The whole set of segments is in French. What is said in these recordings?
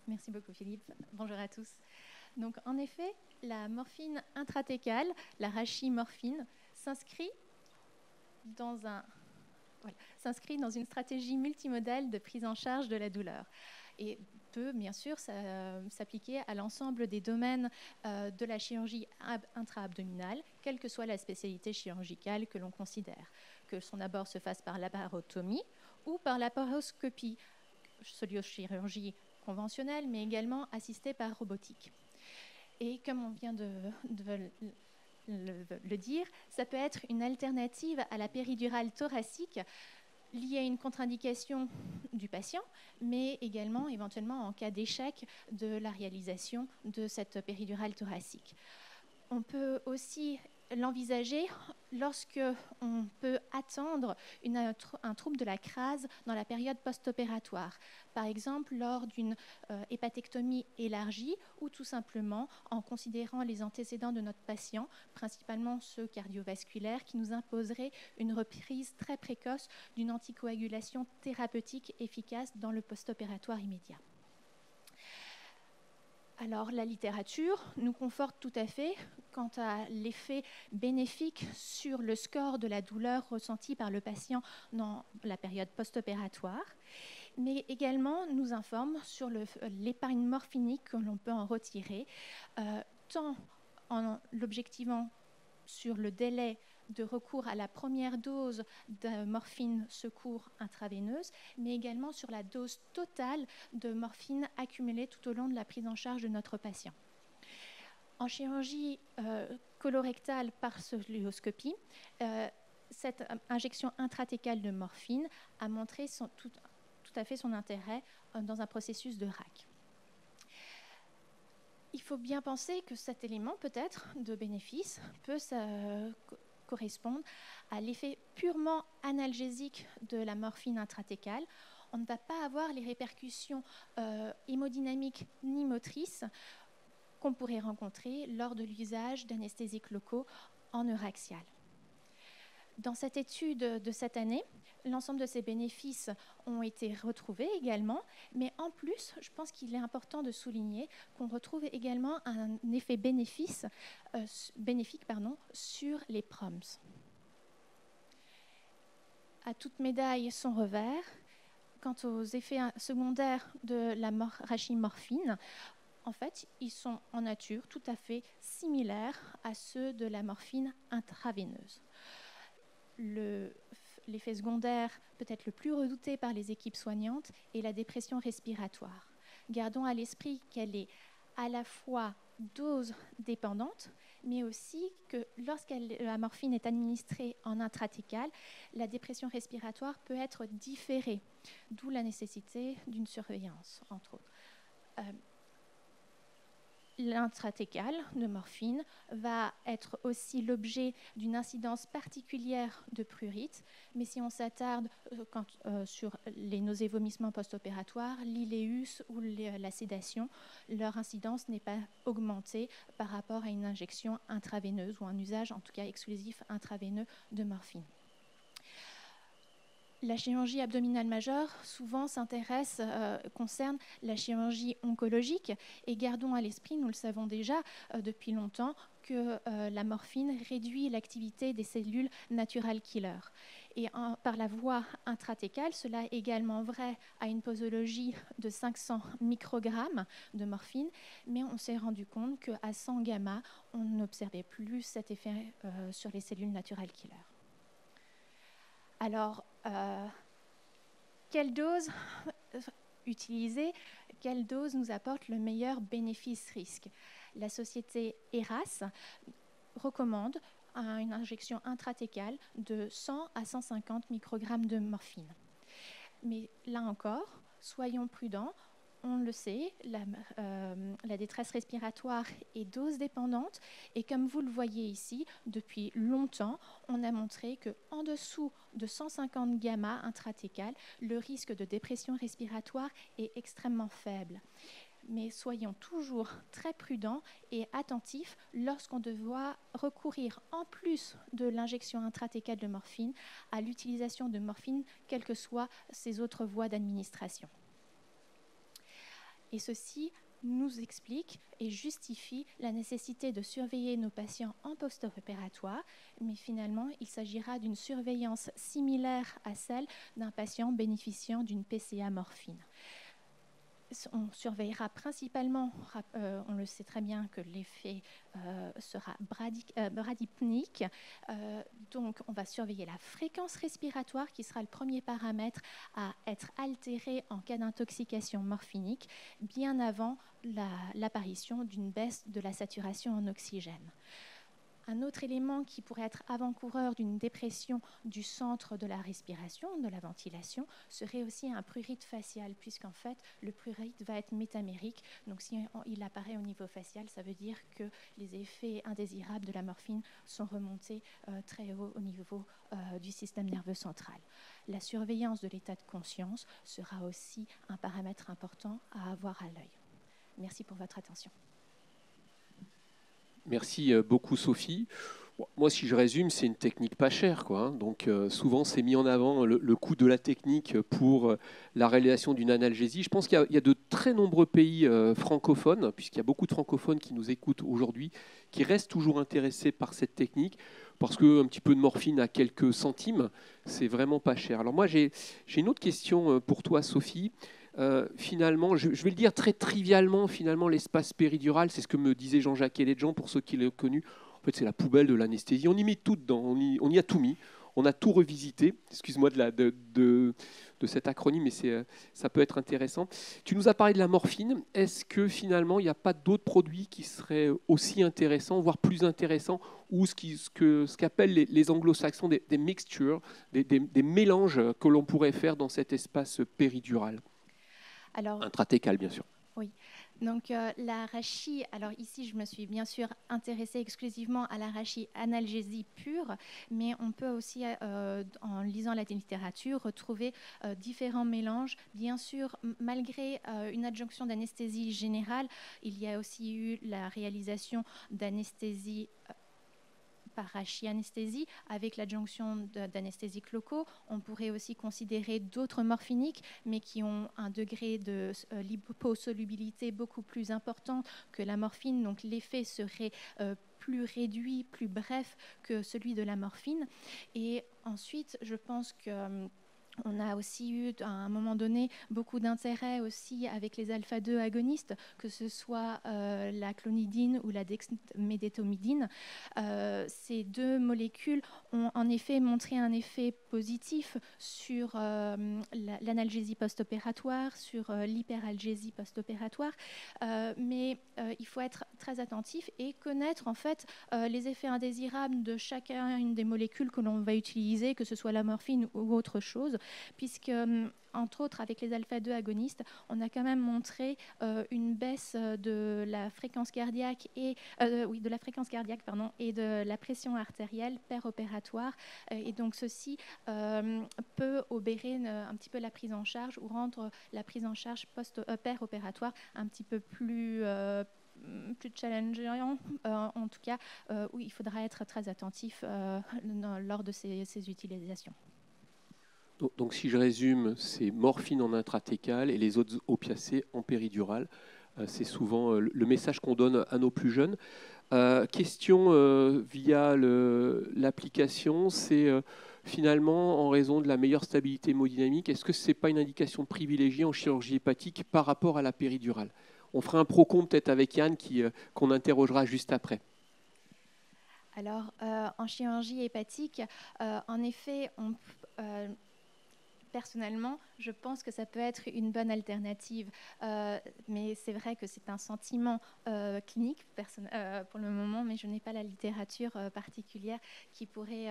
Merci beaucoup Philippe. Bonjour à tous. Donc en effet, la morphine intratécale, la rachimorphine, s'inscrit dans une stratégie multimodale de prise en charge de la douleur et peut bien sûr s'appliquer à l'ensemble des domaines de la chirurgie intra-abdominale, quelle que soit la spécialité chirurgicale que l'on considère, que son abord se fasse par laparotomie ou par laparoscopie, chirurgie conventionnelle, mais également assistée par robotique. Et comme on vient de le dire, ça peut être une alternative à la péridurale thoracique liée à une contre-indication du patient, mais également éventuellement en cas d'échec de la réalisation de cette péridurale thoracique. On peut aussi l'envisager lorsque on peut attendre un trouble de la crase dans la période post-opératoire, par exemple lors d'une hépatectomie élargie ou tout simplement en considérant les antécédents de notre patient, principalement ceux cardiovasculaires, qui nous imposeraient une reprise très précoce d'une anticoagulation thérapeutique efficace dans le post-opératoire immédiat. Alors, la littérature nous conforte tout à fait quant à l'effet bénéfique sur le score de la douleur ressentie par le patient dans la période post-opératoire, mais également nous informe sur l'épargne morphinique que l'on peut en retirer, tant en l'objectivant sur le délai de recours à la première dose de morphine secours intraveineuse, mais également sur la dose totale de morphine accumulée tout au long de la prise en charge de notre patient. En chirurgie colorectale par cœlioscopie, cette injection intratécale de morphine a montré tout à fait son intérêt dans un processus de RAC. Il faut bien penser que cet élément, peut-être, de bénéfice, peut correspondre à l'effet purement analgésique de la morphine intratécale. On ne va pas avoir les répercussions hémodynamiques ni motrices qu'on pourrait rencontrer lors de l'usage d'anesthésiques locaux en euraxial. Dans cette étude de cette année, l'ensemble de ces bénéfices ont été retrouvés également, mais en plus, je pense qu'il est important de souligner qu'on retrouve également un effet bénéfique sur les PROMS. À toute médaille son revers. Quant aux effets secondaires de la rachimorphine, en fait, ils sont en nature tout à fait similaires à ceux de la morphine intraveineuse. L'effet secondaire peut-être le plus redouté par les équipes soignantes est la dépression respiratoire. Gardons à l'esprit qu'elle est à la fois dose dépendante, mais aussi que lorsque la morphine est administrée en intratécale, la dépression respiratoire peut être différée, d'où la nécessité d'une surveillance, entre autres. L'intratécale de morphine va être aussi l'objet d'une incidence particulière de prurite, mais si on s'attarde sur les nausées-vomissements post-opératoires, l'iléus ou la sédation, leur incidence n'est pas augmentée par rapport à une injection intraveineuse ou un usage en tout cas exclusif intraveineux de morphine. La chirurgie abdominale majeure, souvent concerne la chirurgie oncologique et gardons à l'esprit, nous le savons déjà depuis longtemps, que la morphine réduit l'activité des cellules natural killer. Et par la voie intratécale, cela est également vrai à une posologie de 500 microgrammes de morphine, mais on s'est rendu compte qu'à 100 gamma, on n'observait plus cet effet sur les cellules natural killer. Alors, quelle dose utiliser? Quelle dose nous apporte le meilleur bénéfice-risque? La société ERAS recommande une injection intratécale de 100 à 150 microgrammes de morphine. Mais là encore, soyons prudents. On le sait, la détresse respiratoire est dose dépendante et comme vous le voyez ici, depuis longtemps, on a montré qu'en dessous de 150 gamma intratécale, le risque de dépression respiratoire est extrêmement faible. Mais soyons toujours très prudents et attentifs lorsqu'on devra recourir, en plus de l'injection intratécale de morphine, à l'utilisation de morphine, quelles que soient ses autres voies d'administration. Et ceci nous explique et justifie la nécessité de surveiller nos patients en post-opératoire, mais finalement, il s'agira d'une surveillance similaire à celle d'un patient bénéficiant d'une PCA morphine. On surveillera principalement, on le sait très bien que l'effet sera bradypnique, donc on va surveiller la fréquence respiratoire qui sera le premier paramètre à être altéré en cas d'intoxication morphinique, bien avant l'apparition d'une baisse de la saturation en oxygène. Un autre élément qui pourrait être avant-coureur d'une dépression du centre de la respiration, de la ventilation, serait aussi un prurite facial, puisqu'en fait, le prurite va être métamérique. Donc, si il apparaît au niveau facial, ça veut dire que les effets indésirables de la morphine sont remontés très haut au niveau du système nerveux central. La surveillance de l'état de conscience sera aussi un paramètre important à avoir à l'œil. Merci pour votre attention. Merci beaucoup Sophie. Moi, si je résume, c'est une technique pas chère, quoi. Donc souvent, c'est mis en avant le coût de la technique pour la réalisation d'une analgésie. Je pense qu'il y a de très nombreux pays francophones, puisqu'il y a beaucoup de francophones qui nous écoutent aujourd'hui, qui restent toujours intéressés par cette technique, parce qu'un petit peu de morphine à quelques centimes, c'est vraiment pas cher. Alors moi, j'ai une autre question pour toi, Sophie. Finalement, je vais le dire très trivialement, finalement, l'espace péridural, c'est ce que me disait Jean-Jacques Eledjian, pour ceux qui l'ont connu. En fait, c'est la poubelle de l'anesthésie. On y met tout dedans, on y a tout mis, on a tout revisité. Excuse-moi de cet acronyme, mais ça peut être intéressant. Tu nous as parlé de la morphine. Est-ce que finalement, il n'y a pas d'autres produits qui seraient aussi intéressants, voire plus intéressants, ou ce qu'appellent les anglo-saxons des mixtures, des mélanges que l'on pourrait faire dans cet espace péridural? Alors, intratécal, bien sûr. Oui, donc l'arachis, alors ici je me suis bien sûr intéressée exclusivement à l'arachis analgésie pure, mais on peut aussi, en lisant la littérature, retrouver différents mélanges. Bien sûr, malgré une adjonction d'anesthésie générale, il y a aussi eu la réalisation d'anesthésie par rachianesthésie avec l'adjonction d'anesthésicos locaux. On pourrait aussi considérer d'autres morphiniques, mais qui ont un degré de liposolubilité beaucoup plus important que la morphine. Donc l'effet serait plus réduit, plus bref que celui de la morphine. Et ensuite, je pense que on a aussi eu, à un moment donné, beaucoup d'intérêt aussi avec les alpha-2 agonistes, que ce soit la clonidine ou la dexmédetomidine. Ces deux molécules ont en effet montré un effet positif sur l'analgésie post-opératoire, sur l'hyperalgésie post-opératoire, mais il faut être très attentif et connaître en fait les effets indésirables de chacune des molécules que l'on va utiliser, que ce soit la morphine ou autre chose, puisque, entre autres, avec les alpha-2 agonistes, on a quand même montré une baisse de la fréquence cardiaque et de la pression artérielle péropératoire, et donc ceci peut obérer un petit peu la prise en charge ou rendre la prise en charge péropératoire un petit peu plus challengeant, en tout cas, où il faudra être très attentif lors de ces utilisations. Donc, si je résume, c'est morphine en intratécal et les autres opiacés en péridural. C'est souvent le message qu'on donne à nos plus jeunes. Question via l'application, c'est finalement en raison de la meilleure stabilité hémodynamique, est-ce que ce n'est pas une indication privilégiée en chirurgie hépatique par rapport à la péridurale? On fera un pro-con peut-être avec Yann qu'on interrogera juste après. Alors, en chirurgie hépatique, en effet, personnellement, je pense que ça peut être une bonne alternative, mais c'est vrai que c'est un sentiment clinique pour le moment, mais je n'ai pas la littérature particulière qui pourrait,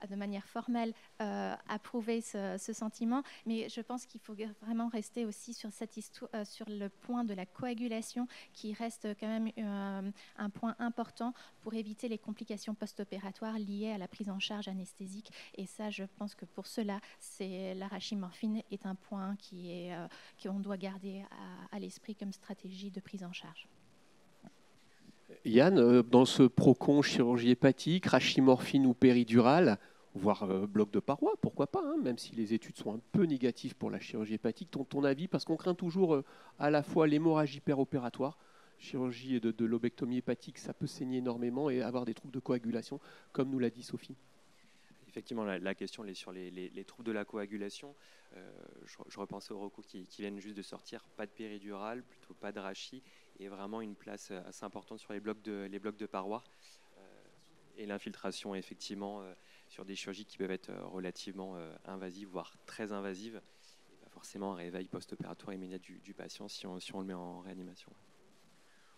de manière formelle, approuver ce sentiment. Mais je pense qu'il faut vraiment rester aussi sur cette histoire, sur le point de la coagulation, qui reste quand même un point important pour éviter les complications post-opératoires liées à la prise en charge anesthésique. Et ça, je pense que pour cela, l'arachimorphine est un point qu'on doit garder à l'esprit comme stratégie de prise en charge. Yann, dans ce procon chirurgie hépatique, rachimorphine ou péridurale, voire bloc de paroi, pourquoi pas, hein, même si les études sont un peu négatives pour la chirurgie hépatique. Ton avis, parce qu'on craint toujours à la fois l'hémorragie péropératoire, chirurgie de lobectomie hépatique, ça peut saigner énormément et avoir des troubles de coagulation, comme nous l'a dit Sophie. Effectivement, la question est sur les troubles de la coagulation. Je repensais aux recours qui viennent juste de sortir. Pas de péridurale, plutôt pas de rachis, et vraiment une place assez importante sur les blocs de paroi. Et l'infiltration, effectivement, sur des chirurgies qui peuvent être relativement invasives, voire très invasives. Et pas forcément un réveil post-opératoire immédiat du patient si on le met en réanimation.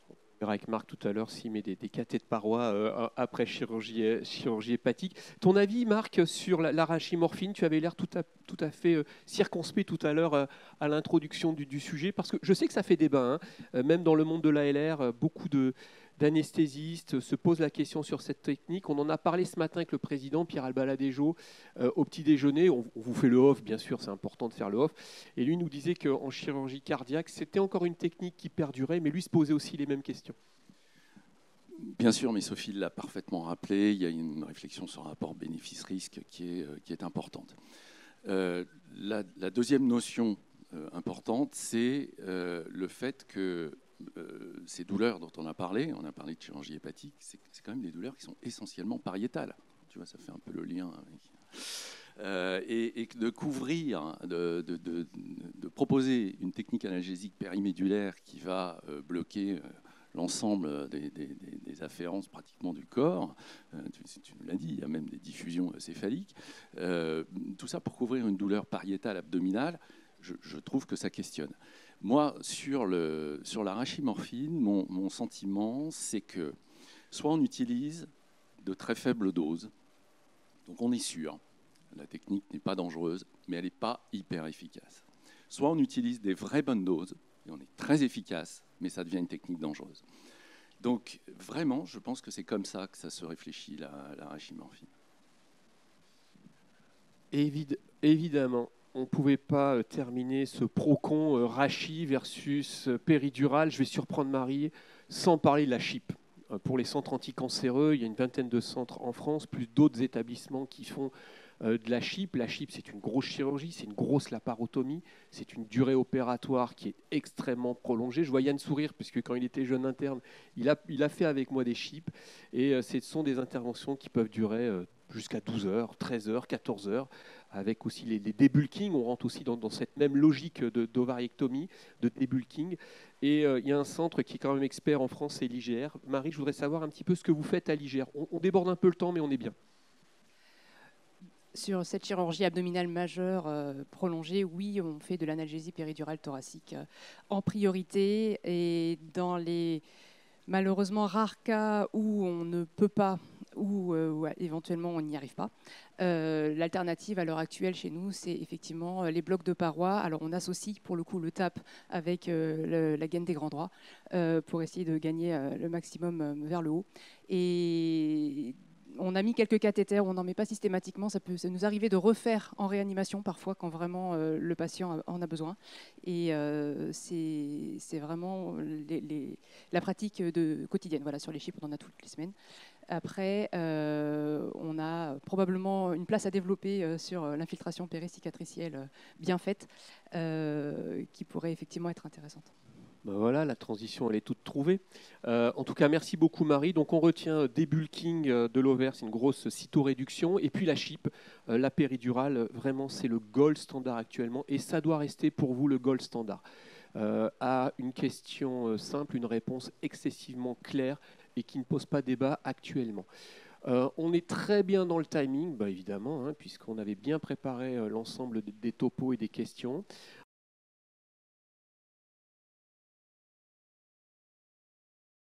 On verra avec Marc tout à l'heure s'il met des catheters de paroi après chirurgie hépatique. Ton avis, Marc, sur l'arachimorphine? Tu avais l'air tout à fait circonspect tout à l'heure à l'introduction du sujet, parce que je sais que ça fait débat, hein. Même dans le monde de l'ALR, beaucoup d'anesthésistes se posent la question sur cette technique. On en a parlé ce matin avec le président Pierre Albaladejo au petit déjeuner. On vous fait le off, bien sûr, c'est important de faire le off. Et lui nous disait qu'en chirurgie cardiaque, c'était encore une technique qui perdurait, mais lui se posait aussi les mêmes questions. Bien sûr, mais Sophie l'a parfaitement rappelé, il y a une réflexion sur un rapport bénéfice-risque qui est importante. La deuxième notion importante, c'est le fait que ces douleurs dont on a parlé de chirurgie hépatique, c'est quand même des douleurs qui sont essentiellement pariétales. Tu vois, ça fait un peu le lien avec... et de couvrir, de proposer une technique analgésique périmédulaire qui va bloquer l'ensemble des afférences pratiquement du corps, tu nous l'as dit, il y a même des diffusions céphaliques, tout ça pour couvrir une douleur pariétale abdominale, je trouve que ça questionne. Moi, sur l'arachimorphine, mon sentiment, c'est que soit on utilise de très faibles doses, donc on est sûr, la technique n'est pas dangereuse, mais elle n'est pas hyper efficace. Soit on utilise des vraies bonnes doses, et on est très efficace, mais ça devient une technique dangereuse. Donc vraiment, je pense que c'est comme ça que ça se réfléchit, l'arachimorphine. Évidemment. On ne pouvait pas terminer ce pro-con rachis versus péridurale. Je vais surprendre Marie sans parler de la CHIP. Pour les centres anticancéreux, il y a une vingtaine de centres en France, plus d'autres établissements qui font de la CHIP. La CHIP, c'est une grosse chirurgie, c'est une grosse laparotomie, c'est une durée opératoire qui est extrêmement prolongée. Je vois Yann sourire, puisque quand il était jeune interne, il a fait avec moi des CHIP, et ce sont des interventions qui peuvent durer jusqu'à 12 heures, 13 heures, 14 heures, avec aussi les débulkings. On rentre aussi dans cette même logique d'ovariectomie, de débulking. Et il y a un centre qui est quand même expert en France, c'est l'IGR. Marie, je voudrais savoir un petit peu ce que vous faites à l'IGR. On déborde un peu le temps, mais on est bien. Sur cette chirurgie abdominale majeure prolongée, oui, on fait de l'analgésie péridurale thoracique en priorité. Et dans les malheureusement rares cas où on ne peut pas, ou éventuellement on n'y arrive pas, l'alternative à l'heure actuelle chez nous, c'est effectivement les blocs de paroi. Alors on associe pour le coup le TAP avec la gaine des grands droits pour essayer de gagner le maximum vers le haut. Et on a mis quelques cathéters, on n'en met pas systématiquement. Ça nous arriver de refaire en réanimation parfois quand vraiment le patient en a besoin. Et c'est vraiment la pratique quotidienne. Voilà, sur les chips, on en a toutes les semaines. Après, on a probablement une place à développer sur l'infiltration péricicatricielle bien faite, qui pourrait effectivement être intéressante. Ben voilà, la transition, elle est toute trouvée. En tout cas, merci beaucoup Marie. Donc on retient débulking de l'ovaire, c'est une grosse cytoréduction. Et puis la CHIP, la péridurale, vraiment c'est le gold standard actuellement. Et ça doit rester pour vous le gold standard. À une question simple, une réponse excessivement claire et qui ne pose pas débat actuellement. On est très bien dans le timing, bah évidemment, puisqu'on avait bien préparé l'ensemble des topos et des questions.